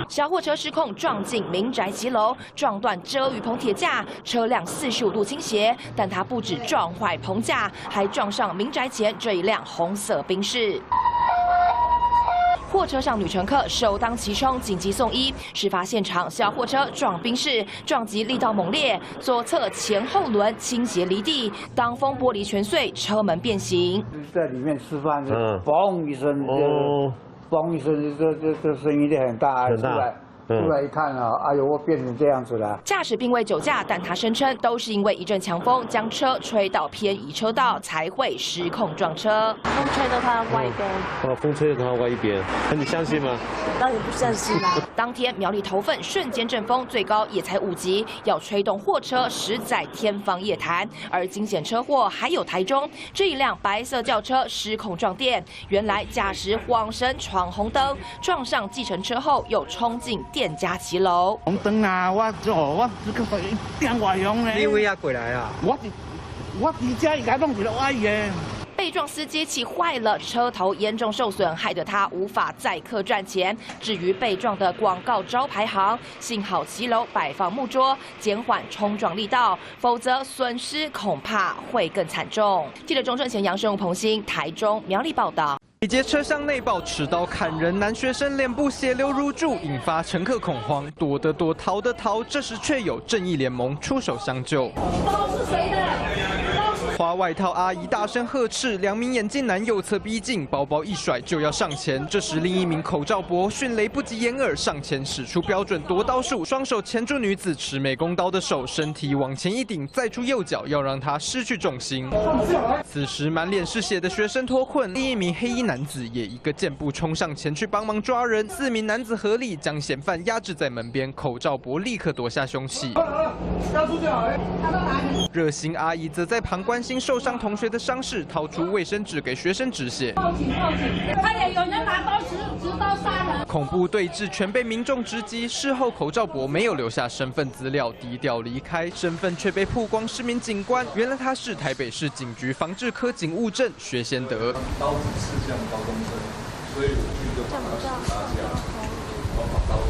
小货车失控撞进民宅骑楼，撞断遮雨棚铁架，车辆45度倾斜。但它不止撞坏棚架，还撞上民宅前这一辆红色宾士。 货车上女乘客首当其冲，紧急送医。事发现场，小货车撞宾士，撞击力道猛烈，左侧前后轮倾斜离地，挡风玻璃全碎，车门变形。在里面吃饭，嘣一声，嘣一声，这声音很大，出来一看啊，哎呦，我变成这样子了。驾驶并未酒驾，但他声称都是因为一阵强风将车吹到偏移车道，才会失控撞车。风吹到他歪一边。哦，风吹到他歪一边，那你相信吗？当然不相信啦。当天苗栗头份瞬间阵风最高也才5级，要吹动货车实在天方夜谭。而惊险车祸还有台中这一辆白色轿车失控撞电，原来驾驶晃神闯红灯，撞上计程车后又冲进 店家骑楼，红灯啊！我这个电话响咧。你为啥过来啊？我伫遮伊甲弄起来歪嘅。被撞司机气坏了，车头严重受损，害得他无法载客赚钱。至于被撞的广告招牌行，幸好骑楼摆放木桌，减缓冲撞力道，否则损失恐怕会更惨重。记者钟正贤、杨胜武、彭兴，台中苗栗报道。 北捷车厢内爆持刀砍人，男学生脸部血流如注，引发乘客恐慌，躲的躲，逃的逃。这时却有正义联盟出手相救。刀是谁的？ 花外套阿姨大声呵斥，两名眼镜男右侧逼近，包包一甩就要上前。这时另一名口罩伯迅雷不及掩耳，上前使出标准夺刀术，双手钳住女子持美工刀的手，身体往前一顶，再出右脚要让她失去重心。此时满脸是血的学生脱困，另一名黑衣男子也一个箭步冲上前去帮忙抓人。4名男子合力将嫌犯压制在门边，口罩伯立刻夺下凶器。热心阿姨则在旁关心受伤同学的伤势，掏出卫生纸给学生止血。报警！快点，有人拿刀持刀杀人！恐怖对峙全被民众直击，事后口罩伯没有留下身份资料，低调离开，身份却被曝光是名警官。原来他是台北市警局防治科警务证薛先德。刀子刺向高中生，所以我就把他手拿下，然后把刀。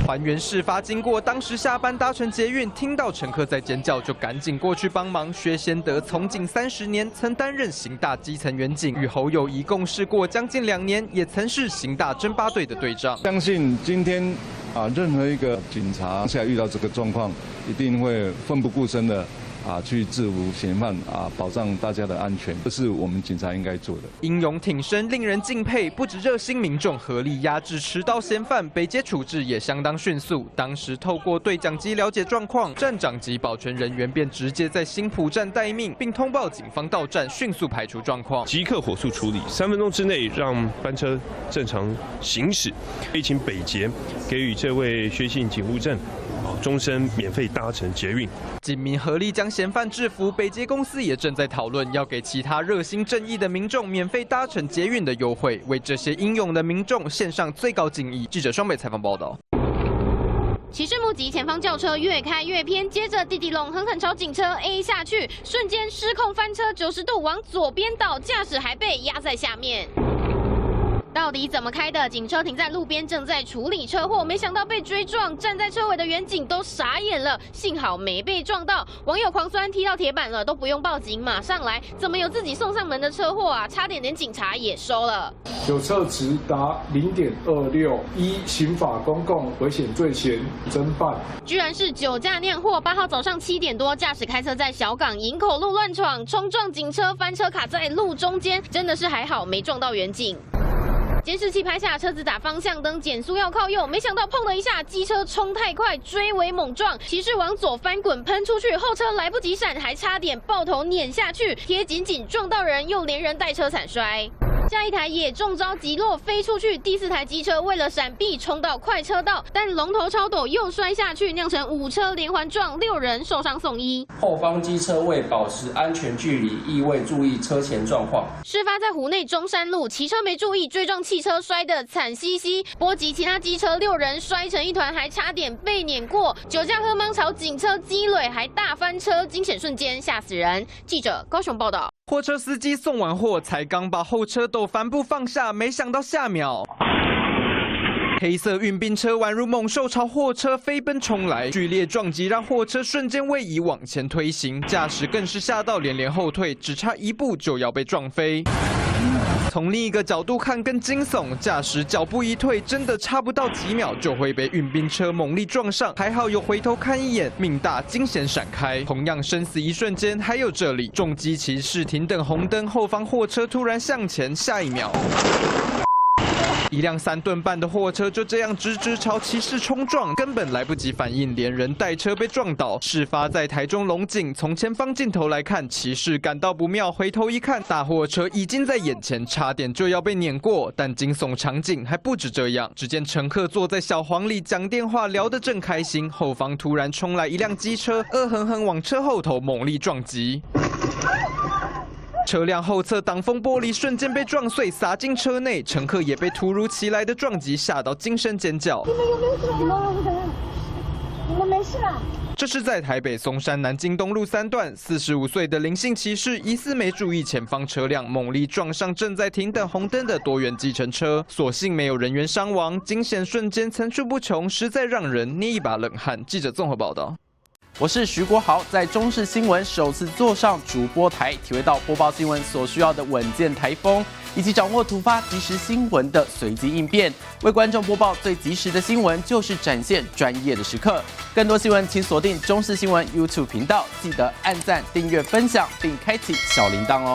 还原事发经过，当时下班搭乘捷运，听到乘客在尖叫，就赶紧过去帮忙。薛先德从警30年，曾担任刑大基层员警，与侯友宜共事过将近2年，也曾是刑大侦八队的队长。相信今天任何一个警察现在遇到这个状况，一定会奋不顾身的。 去制服嫌犯保障大家的安全，这是我们警察应该做的。英勇挺身，令人敬佩。不止热心民众合力压制持刀嫌犯，北捷处置也相当迅速。当时透过对讲机了解状况，站长及保全人员便直接在新浦站待命，并通报警方到站，迅速排除状况，即刻火速处理，3分钟之内让班车正常行驶。也请北捷给予这位薛姓警务证。 终身免费搭乘捷运，警民合力将嫌犯制服。北捷公司也正在讨论要给其他热心正义的民众免费搭乘捷运的优惠，为这些英勇的民众献上最高敬意。记者双北采访报道。 骑士目击前方轿车越开越偏，接着弟弟龙狠狠朝警车 A 下去，瞬间失控翻车90度往左边倒，驾驶还被压在下面。 到底怎么开的？警车停在路边，正在处理车祸，没想到被追撞，站在车尾的远警都傻眼了，幸好没被撞到。网友狂酸踢到铁板了，都不用报警，马上来，怎么有自己送上门的车祸啊？差点连警察也收了。酒测值达0.26，依刑法公共危险罪嫌侦办。居然是酒驾酿祸。8号早上7点多，驾驶开车在小港营口路乱闯，冲撞警车，翻车卡在路中间，真的是还好没撞到远警。 监视器拍下车子打方向灯，减速要靠右，没想到碰了一下，机车冲太快，追尾猛撞，骑士往左翻滚喷出去，后车来不及闪，还差点爆头碾下去，贴紧紧撞到人，又连人带车惨摔。 下一台也中招击落飞出去，第4台机车为了闪避冲到快车道，但龙头超陡又摔下去，酿成5车连环撞，6人受伤送医。后方机车未保持安全距离，亦未注意车前状况。事发在湖内中山路，骑车没注意追撞汽车，摔得惨兮兮，波及其他机车6人摔成一团，还差点被碾过。酒驾喝茫朝警车击垒，还大翻车，惊险瞬间吓死人。记者高雄报道。 货车司机送完货，才刚把后车斗帆布放下，没想到下秒黑色运兵车宛如猛兽朝货车飞奔冲来，剧烈撞击让货车瞬间位移往前推行，驾驶更是吓到连连后退，只差一步就要被撞飞。从另一个角度看更惊悚，驾驶脚步一退，真的差不到几秒就会被运兵车猛力撞上，还好有回头看一眼，命大惊险闪开。同样生死一瞬间，还有这里重机骑士停等红灯，后方货车突然向前，下一秒。一辆3吨半的货车就这样直直朝骑士冲撞，根本来不及反应，连人带车被撞倒。事发在台中龙井，从前方镜头来看，骑士感到不妙，回头一看，大货车已经在眼前，差点就要被碾过。但惊悚场景还不止这样，只见乘客坐在小黄里讲电话，聊得正开心，后方突然冲来一辆机车，恶狠狠往车后头猛力撞击。车辆后侧挡风玻璃瞬间被撞碎，洒进车内，乘客也被突如其来的撞击吓到惊声尖叫。你们有没有事？你们没事吧？这是在台北松山南京东路3段，45岁的林姓骑士疑似没注意前方车辆，猛力撞上正在停等红灯的多元计程车，所幸没有人员伤亡，惊险瞬间层出不穷，实在让人捏一把冷汗。记者综合报道。我是徐国豪，在中视新闻首次坐上主播台，体会到播报新闻所需要的稳健台风，以及掌握突发即时新闻的随机应变。为观众播报最及时的新闻，就是展现专业的时刻。更多新闻，请锁定中视新闻 YouTube 频道，记得按赞、订阅、分享，并开启小铃铛哦。